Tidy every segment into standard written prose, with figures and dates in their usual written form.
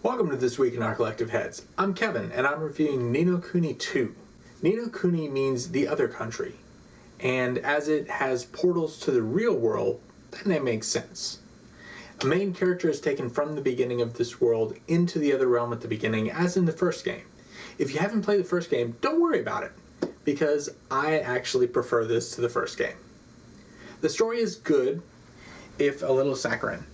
Welcome to This Week in Our Collective Heads. I'm Kevin, and I'm reviewing No Kuni 2. No Kuni means the other country, and as it has portals to the real world, that name makes sense. A main character is taken from the beginning of this world into the other realm at the beginning, as in the first game. If you haven't played the first game, don't worry about it, because I actually prefer this to the first game. The story is good, if a little saccharine.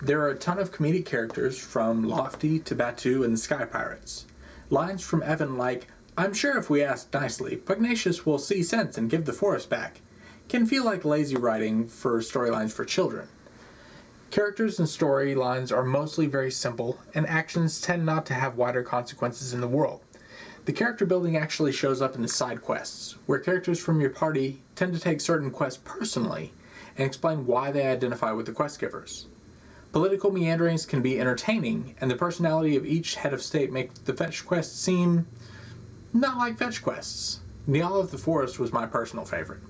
There are a ton of comedic characters, from Lofty to Batu and the Sky Pirates. Lines from Evan like, "I'm sure if we ask nicely, Pugnacious will see sense and give the forest back," can feel like lazy writing for storylines for children. Characters and storylines are mostly very simple, and actions tend not to have wider consequences in the world. The character building actually shows up in the side quests, where characters from your party tend to take certain quests personally and explain why they identify with the quest givers. Political meanderings can be entertaining, and the personality of each head of state makes the fetch quests seem not like fetch quests. Niall of the Forest was my personal favorite.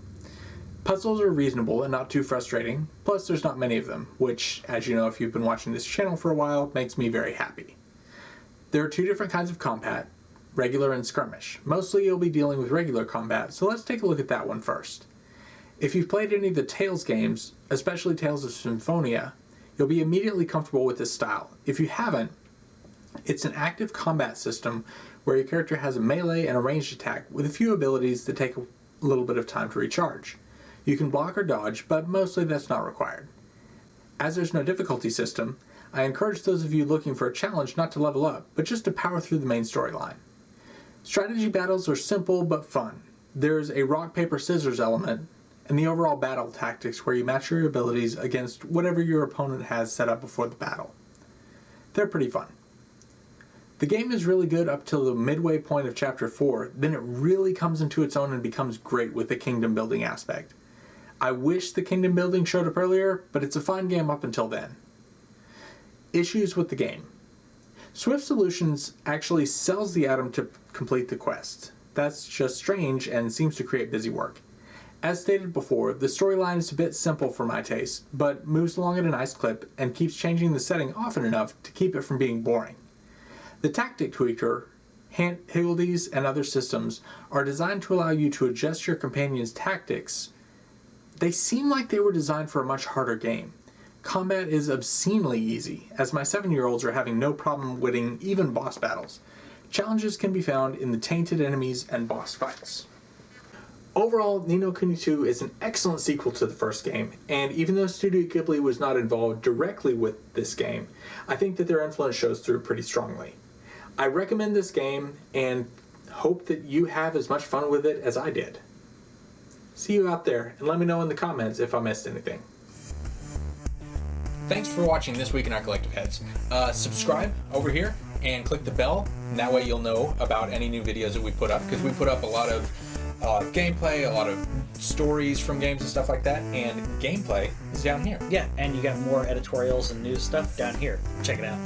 Puzzles are reasonable and not too frustrating, plus there's not many of them, which, as you know if you've been watching this channel for a while, makes me very happy. There are two different kinds of combat, regular and skirmish. Mostly you'll be dealing with regular combat, so let's take a look at that one first. If you've played any of the Tales games, especially Tales of Symphonia, you'll be immediately comfortable with this style. If you haven't, it's an active combat system where your character has a melee and a ranged attack with a few abilities that take a little bit of time to recharge. You can block or dodge, but mostly that's not required. As there's no difficulty system, I encourage those of you looking for a challenge not to level up, but just to power through the main storyline. Strategy battles are simple but fun. There's a rock, paper, scissors element, and the overall battle tactics where you match your abilities against whatever your opponent has set up before the battle. They're pretty fun. The game is really good up till the midway point of Chapter 4, then it really comes into its own and becomes great with the kingdom building aspect. I wish the kingdom building showed up earlier, but it's a fun game up until then. Issues with the game. Swift Solutions actually sells the item to complete the quest. That's just strange and seems to create busy work. As stated before, the storyline is a bit simple for my taste, but moves along at a nice clip and keeps changing the setting often enough to keep it from being boring. The Tactic Tweaker, Higgledies, and other systems are designed to allow you to adjust your companion's tactics. They seem like they were designed for a much harder game. Combat is obscenely easy, as my 7-year-olds are having no problem winning even boss battles. Challenges can be found in the tainted enemies and boss fights. Overall, No Kuni 2 is an excellent sequel to the first game, and even though Studio Ghibli was not involved directly with this game, I think that their influence shows through pretty strongly. I recommend this game, and hope that you have as much fun with it as I did. See you out there, and let me know in the comments if I missed anything. Thanks for watching This Week in Our Collective Heads. Subscribe over here, and click the bell, and that way you'll know about any new videos that we put up, because we put up a lot of gameplay, a lot of stories from games and stuff like that, and gameplay is down here. Yeah, and you got more editorials and news stuff down here. Check it out.